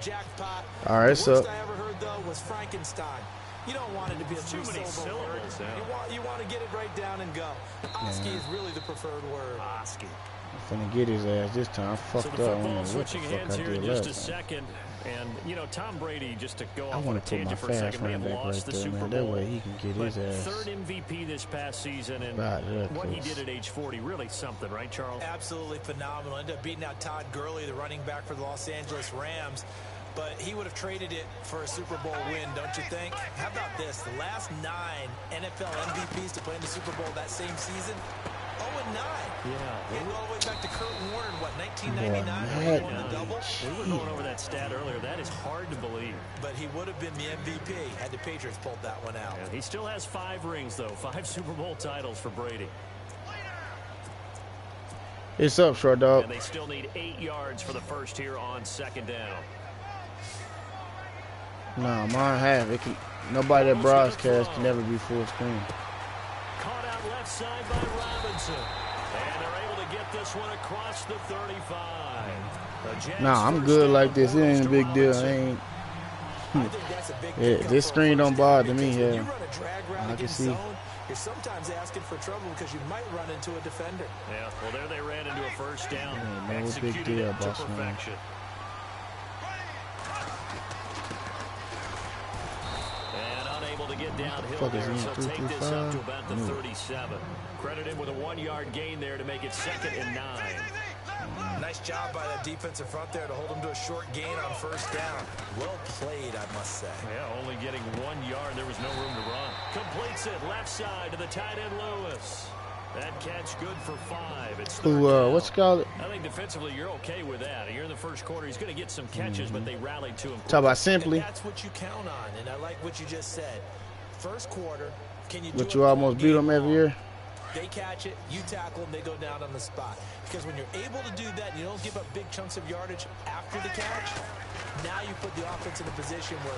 jackpot. All right, so. The worst I ever heard, though, was Frankenstein. You don't want it to be a three-syllable word. You want to get it right down and go. Oski is really the preferred word. Oski. I'm finna get his ass this time. I fucked up. I don't know what the fuck I did last time. And, you know, Tom Brady, just to go I off on a tangent for a second, may have lost the Super Bowl. That way he can get his ass. Third MVP this past season, and what he did at age 40, really something, right, Charles? Absolutely phenomenal. Ended up beating out Todd Gurley, the running back for the Los Angeles Rams. But he would have traded it for a Super Bowl win, don't you think? How about this? The last 9 NFL MVPs to play in the Super Bowl that same season, 0-9. Yeah. Getting all the way back to Kurt Warner in, what, 1999 when he won the double? We were going over that stat earlier. That is hard to believe. But he would have been the MVP had the Patriots pulled that one out. Yeah, he still has 5 rings, though. 5 Super Bowl titles for Brady. It's up, short dog. And they still need 8 yards for the first here on second down. Nah, mine have. It can. Nobody that broadcast can never be full screen. Caught out left side by Robinson. And they're able to get this one across the 35. Nah, I'm good like this. It ain't a big deal. I ain't. Yeah, this screen don't bother me. Yeah, I can see. You're sometimes asking for trouble because you might run into a defender. Yeah, well, there they ran into a first down. Yeah, no big deal, boss man. To get downhill there, so take this up to about the 37. Credit him with a 1-yard gain there to make it 2nd and 9. Nice job by that defensive front there to hold him to a short gain on first down. Well played, I must say. Yeah, only getting 1 yard. There was no room to run. Completes it left side to the tight end Lewis. That catch good for 5. It's what's called it? I think defensively you're okay with that. You're in the first quarter. He's going to get some catches, but they rallied to him. Talk about simply. And that's what you count on, and I like what you just said. First quarter, can you do But you almost beat them every year. They catch it, you tackle them, they go down on the spot. Because when you're able to do that and you don't give up big chunks of yardage after the catch, now you put the offense in a position where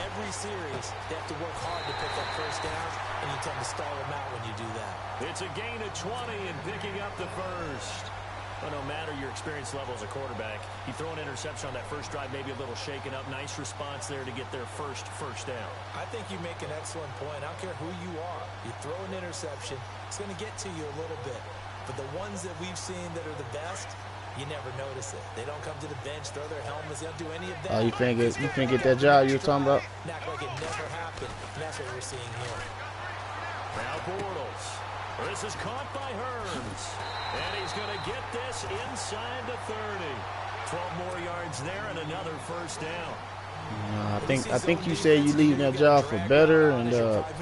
every series they have to work hard to pick up first downs, and you tend to stall them out when you do that. It's a gain of 20 and picking up the first. But no matter your experience level as a quarterback, you throw an interception on that first drive, maybe a little shaken up. Nice response there to get their first down. I think you make an excellent point. I don't care who you are. You throw an interception, it's going to get to you a little bit. But the ones that we've seen that are the best, you never notice it. They don't come to the bench, throw their helmets, they don't do any of that. Oh, you can't get that job you were talking about? Act like it never happened. And that's what we're seeing here. Now Bortles. This is caught by Hearns. And he's going to get this inside the 30. 12 more yards there and another first down. I think you said you leaving that job for better and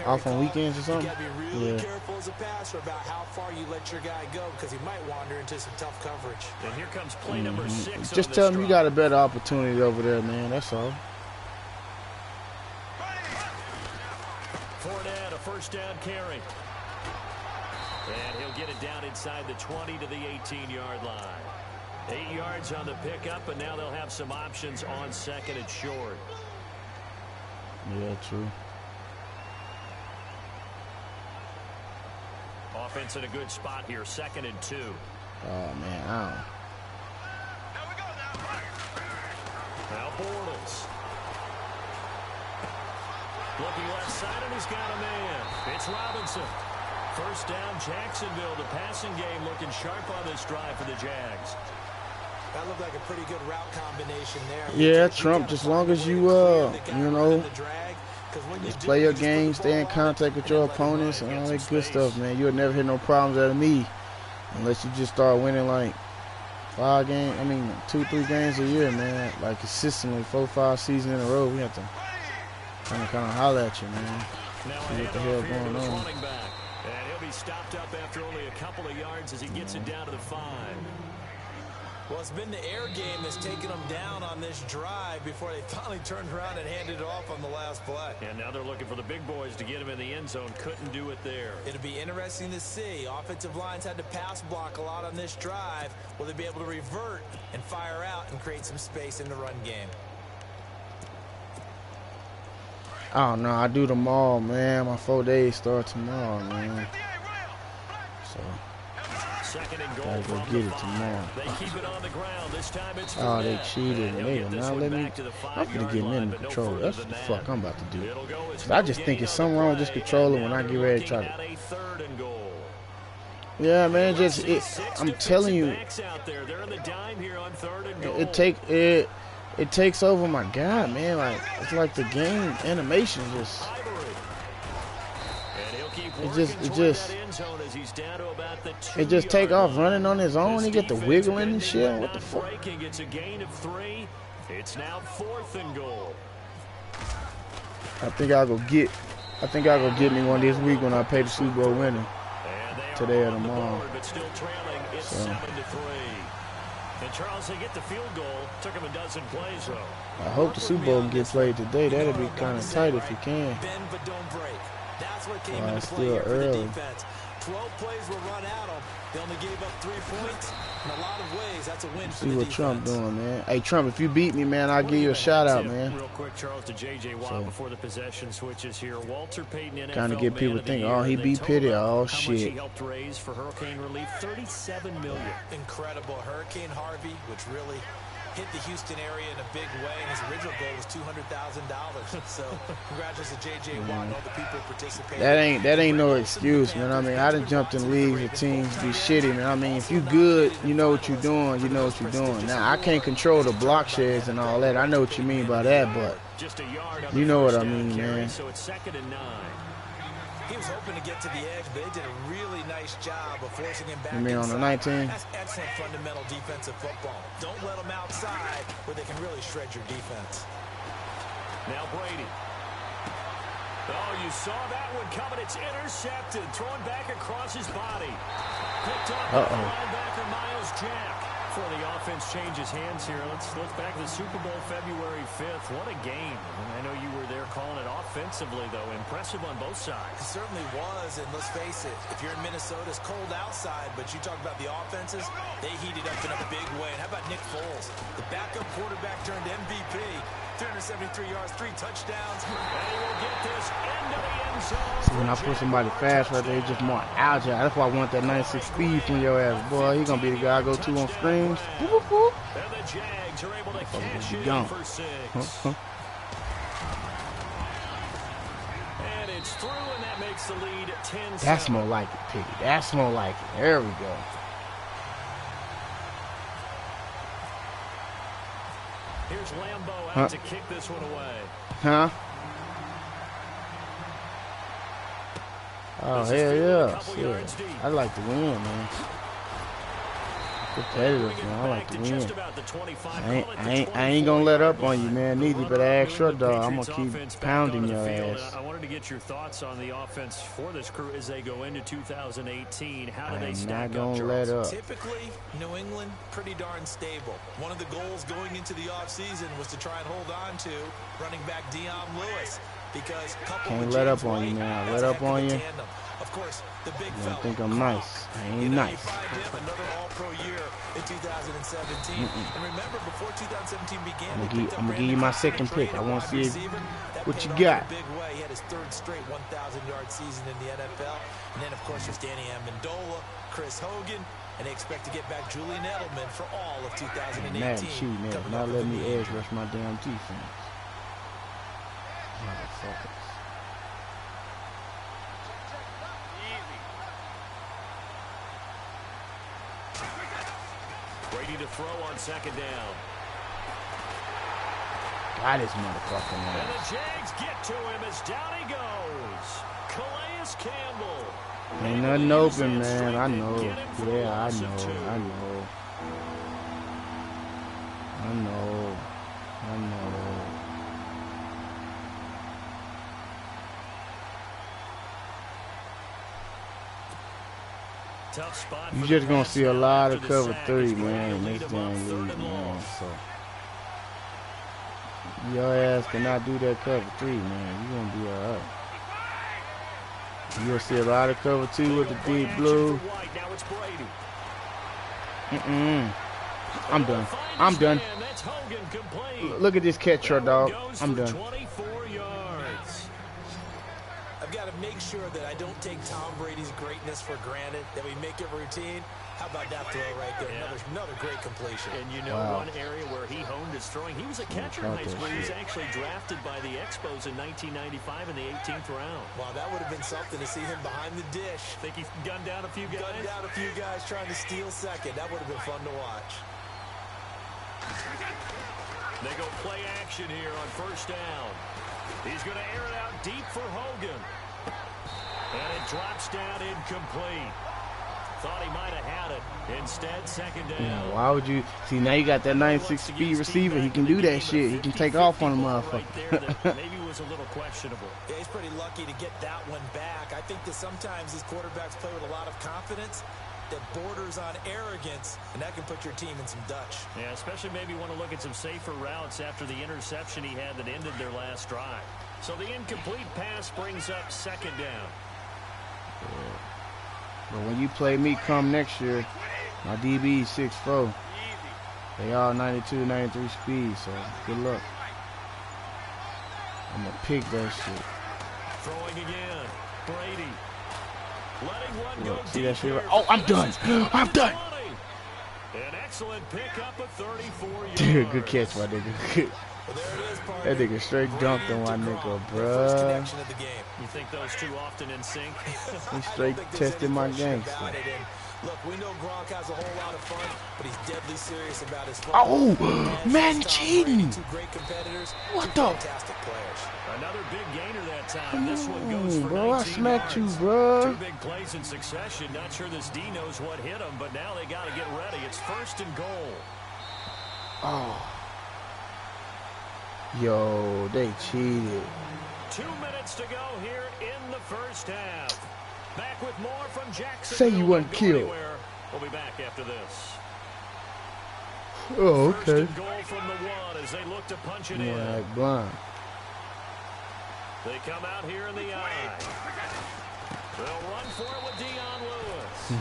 off on weekends or something. You got to be really careful as a passer about how far you let your guy go because he might wander into some tough coverage. And here comes play number 6. Just tell him you got a better opportunity over there, man. That's all. Fournette, a first down carry. And he'll get it down inside the 20 to the 18-yard line. 8 yards on the pickup, and now they'll have some options on second and short. Yeah, true. Offense in a good spot here, 2nd and 2. Oh, man, Now Bortles. Looking left side, and he's got a man. It's Robinson. First down, Jacksonville. The passing game looking sharp on this drive for the Jags. That looked like a pretty good route combination there. Yeah, Trump, just as long as you, just play your game, stay in contact with your opponents, and all that good stuff, man. You'll never hit no problems out of me unless you just start winning like 2-3 games a year, man. Like consistently, 4-5 seasons in a row. We have to kind of holler at you, man. See what the hell going on. And he'll be stopped up after only a couple of yards as he gets it down to the 5. Well, it's been the air game that's taken them down on this drive before they finally turned around and handed it off on the last play. And now they're looking for the big boys to get him in the end zone. Couldn't do it there. It'll be interesting to see. Offensive lines had to pass block a lot on this drive. Will they be able to revert and fire out and create some space in the run game? Oh, no, I do them all, man. My 4 days start tomorrow, man. So second and goal. Gotta go get it tomorrow. They keep it on the ground. This time it's oh, they cheated and they will not let me. I'm gonna get in the controller. That's what the fuck I'm about to do. I just think it's something wrong with this controller when I get ready to try to. Yeah, man, I'm telling you, it takes over my guy, man. Like it's like the game animation just. It just take off running on his own. He get the wiggling and shit. What the fuck? It's a gain of 3. It's now 4th and goal. I think I'll go get me one this week when I pay the Super Bowl winner. Today or tomorrow. But still trailing. It's 7-3. And Charles, they get the field goal. Took him a dozen plays though. I hope the Super Bowl can get played today. That'll be kind of tight if you can. Bend but don't break. That's what came It's into play still here for the early. defense. 12 plays were run at them. They only gave up 3 points. In a lot of ways, that's a win for the defense. See what Trump doing, man. Hey, Trump, if you beat me, man, I'll give you a shout out, man. Real quick, Charles, to J.J. Watt before the possession switches here. Walter Payton, NFL Kind of get people thinking, oh, he beat Pitt. Oh, shit. How much he helped raise for hurricane relief? $37 million. Incredible. Hurricane Harvey, which really hit the Houston area in a big way, and his original goal was $200,000. So, congratulations to J.J. Watt and all the people participating. That ain't no excuse, man. I mean, I done jumped in leagues with teams be shitty, man. I mean, if you good, you know what you're doing. You know what you're doing. Now, I can't control the block sheds and all that. I know what you mean by that, but you know what I mean, man. So it's 2nd and 9. He was hoping to get to the edge, but they did a really nice job of forcing him back. You mean on the 19? That's excellent fundamental defensive football. Don't let them outside where they can really shred your defense. Now Brady. Oh, you saw that one coming. It's intercepted. Thrown back across his body. Picked up by linebacker Miles Jack. Before the offense changes hands here, let's look back at the Super Bowl February 5th. What a game. I know you were there calling it offensively, though. Impressive on both sides. It certainly was, and let's face it, if you're in Minnesota, it's cold outside, but you talk about the offenses, they heated up in a big way. And how about Nick Foles? The backup quarterback turned MVP. 373 yards, 3 touchdowns. And he will get this into the end zone. So when I put somebody fast right there, it's just more agile. That's why I want that 96 speed from your ass, boy. He's going to be the guy I go to on screens. And the Jags are able to cash in for 6. And it's through, and that makes the lead 10-7. That's more like it, Piggy. That's more like it. There we go. Here's Lambeau out to kick this one away. Huh? Oh, hell yeah. Shit. I like to win, man. Competitive, man. I like to win. I ain't gonna let up on you, man. Neither, but I ask your dog. I'm gonna keep pounding your ass. I wanted to get your thoughts on the offense for this crew as they go into 2018. How do they stack up? I'm not gonna let up. Typically, New England, pretty darn stable. One of the goals going into the offseason was to try and hold on to running back Dion Lewis. Because can't let up on you, man. Let up on you. Of course, the big fella. I think I'm nice. I ain't nice. Another All-Pro year in 2017. And remember, before 2017 began, I'm gonna give you my second pick. I want to see what you got. Big way. He had his 3rd straight 1,000-yard season in the NFL. And then, of course, there's Danny Amendola, Chris Hogan, and they expect to get back Julian Edelman for all of 2018. Mad cheating, man. Not letting me edge rush my damn defense. Motherfuckers. Brady to throw on 2nd down. Got his motherfucking ass. And the Jags get to him as down he goes. Calais Campbell. Ain't nothing open, man. I know. Yeah, I know. You just gonna see a lot of cover 3, man, in this damn league, man. So your ass cannot do that cover 3, man. You gonna be alright. You'll see a lot of cover 2 with the deep blue. I'm done. I'm done. Look at this catch, dog. I'm done. I've got to make sure that I don't take Tom Brady's greatness for granted, that we make it routine. How about that throw right there? Yeah. Another great completion. And you know one area where he honed his throwing, he was a catcher in high school. He was actually drafted by the Expos in 1995 in the 18th round. Wow, that would have been something to see him behind the dish. Think he gunned down a few guys? Gunned down a few guys trying to steal second. That would have been fun to watch. They go play action here on first down. He's going to air it out deep for Hogan. And it drops down incomplete. Thought he might have had it. Instead, second down. Yeah, why would you? See, now you got that 96 speed receiver. He can do that shit. He can take off on a motherfucker. Maybe was a little questionable. Yeah, he's pretty lucky to get that one back. I think that sometimes these quarterbacks play with a lot of confidence that borders on arrogance, and that can put your team in some Dutch. Yeah, especially maybe want to look at some safer routes after the interception he had that ended their last drive. So the incomplete pass brings up second down. Yeah. But when you play me come next year, my DB is 6'4". They all 92, 93 speed, so good luck. I'm going to pick that shit. Throwing again. Brady. Letting one go See that shit? Oh, I'm done. I'm done. An excellent pickup of 34 yards. Dude, good catch, my nigga. That nigga straight dunked on my nigga, bruh. You think those two often in sync? He straight tested my gangster. Look, we know Gronk has a whole lot of fun, but he's deadly serious about his fun. Oh, man cheating. Two great competitors, what two the? fantastic players. Another big gainer that time. This one goes for bro, 19 I smacked yards. you, bro. Two big plays in succession. Not sure this D knows what hit him, but now they got to get ready. It's first and goal. Oh. Yo, they cheated. 2 minutes to go here in the first half. Back with more from Jackson. Say you wasn't killed. We'll be back after this. Oh, First okay. and goal from the one as they look to punch it in. Yeah, blind. They come out here in the eye. They'll run for it with Dion Lewis.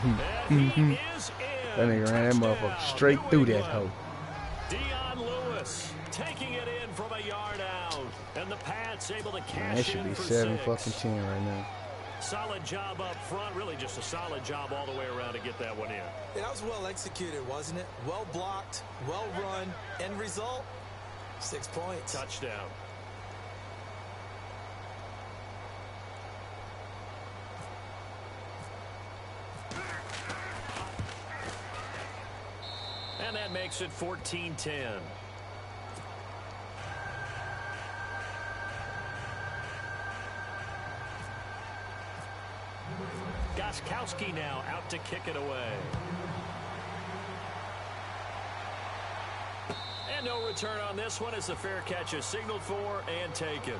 And he is in. That nigga ran that motherfucker straight through that hole. Dion Lewis taking it in from a yard out. And the Pats able to cash Man, that should in be for 7 6. fucking 10 right now. Solid job up front. Really just a solid job all the way around to get that one in. That was well executed, wasn't it? Well blocked, well run. End result, 6 points. Touchdown. And that makes it 14-10. Gostkowski now out to kick it away. And no return on this one as the fair catch is signaled for and taken.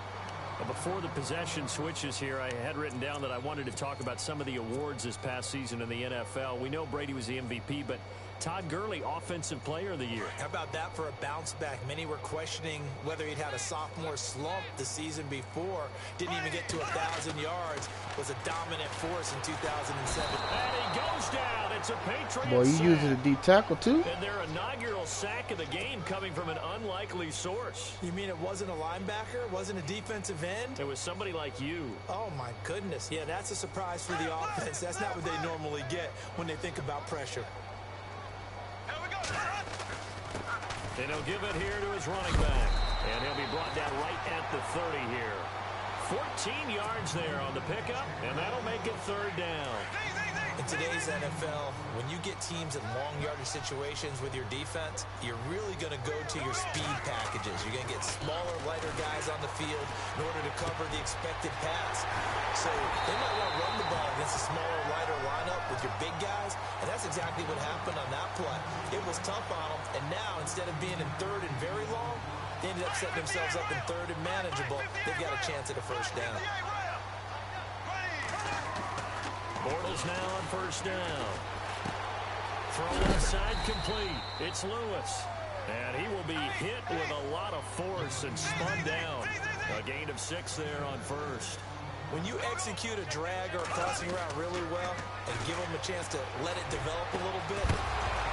But before the possession switches here, I had written down that I wanted to talk about some of the awards this past season in the NFL. We know Brady was the MVP, but Todd Gurley, Offensive Player of the Year. How about that for a bounce back? Many were questioning whether he'd had a sophomore slump the season before. Didn't even get to 1,000 yards. Was a dominant force in 2007. And he goes down. It's a Patriot Boy, he sack. uses a D tackle too. And their inaugural sack of the game coming from an unlikely source. You mean it wasn't a linebacker? Wasn't a defensive end? It was somebody like you. Oh, my goodness. Yeah, that's a surprise for the offense. That's not what they normally get when they think about pressure. And he'll give it here to his running back. And he'll be brought down right at the 30 here. 14 yards there on the pickup, and that'll make it third down. In today's NFL, when you get teams in long yardage situations with your defense, you're really going to go to your speed packages. You're going to get smaller, lighter guys on the field in order to cover the expected pass. So they might want to run the ball against a smaller, lighter lineup with your big guys, and that's exactly what happened on that play. It was tough on them, and now instead of being in third and very long, they ended up setting themselves up in third and manageable. They've got a chance at a first down. Bortles now on first down. Throw inside complete. It's Lewis. And he will be hit with a lot of force and spun down. A gain of 6 there on first. When you execute a drag or a crossing route really well and give them a chance to let it develop a little bit,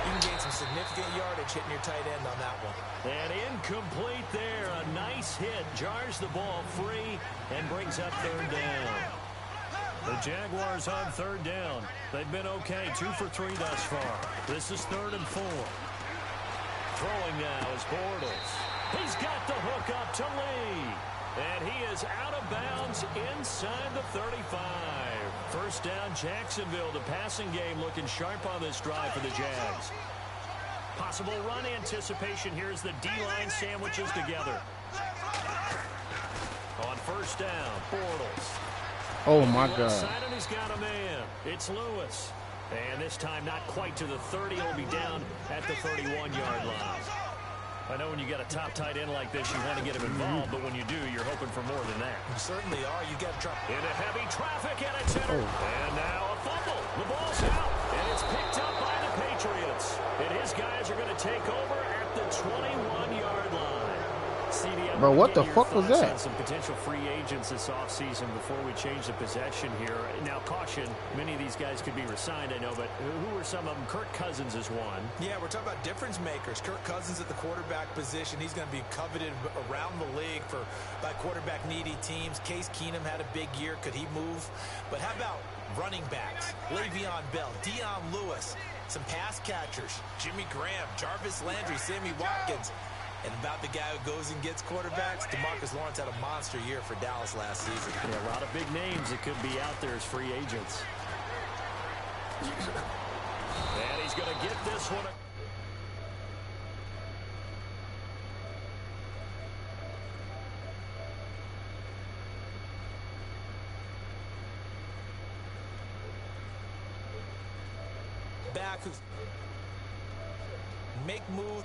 you can gain some significant yardage hitting your tight end on that one. And incomplete there. A nice hit. Jars the ball free and brings up third down. The Jaguars on third down. They've been okay, 2 for 3 thus far. This is 3rd and 4. Throwing now is Bortles. He's got the hook up to Lee. And he is out of bounds inside the 35. First down, Jacksonville. The passing game looking sharp on this drive for the Jags. Possible run anticipation here as the D-line sandwiches together. On first down, Bortles. Oh, my God. And he's got a man. It's Lewis. And this time not quite to the 30. He'll be down at the 31-yard line. I know when you got a top tight end like this, you want to get him involved, but when you do, you're hoping for more than that. You certainly are. You got to drop into heavy traffic, and it's entered. And now a fumble. The ball's out, and it's picked up by the Patriots. And his guys are going to take over at the 21-yard line. Bro, what the fuck was that? Some potential free agents this offseason before we change the possession here. Now, caution, many of these guys could be resigned, I know, but who are some of them? Kirk Cousins is one. Yeah, we're talking about difference makers. Kirk Cousins at the quarterback position. He's going to be coveted around the league by quarterback-needy teams. Case Keenum had a big year. Could he move? But how about running backs? Le'Veon Bell, Dion Lewis, some pass catchers, Jimmy Graham, Jarvis Landry, Sammy Watkins. And about the guy who goes and gets quarterbacks, DeMarcus Lawrence had a monster year for Dallas last season. Yeah, a lot of big names that could be out there as free agents. And he's going to get this one. Back, make move.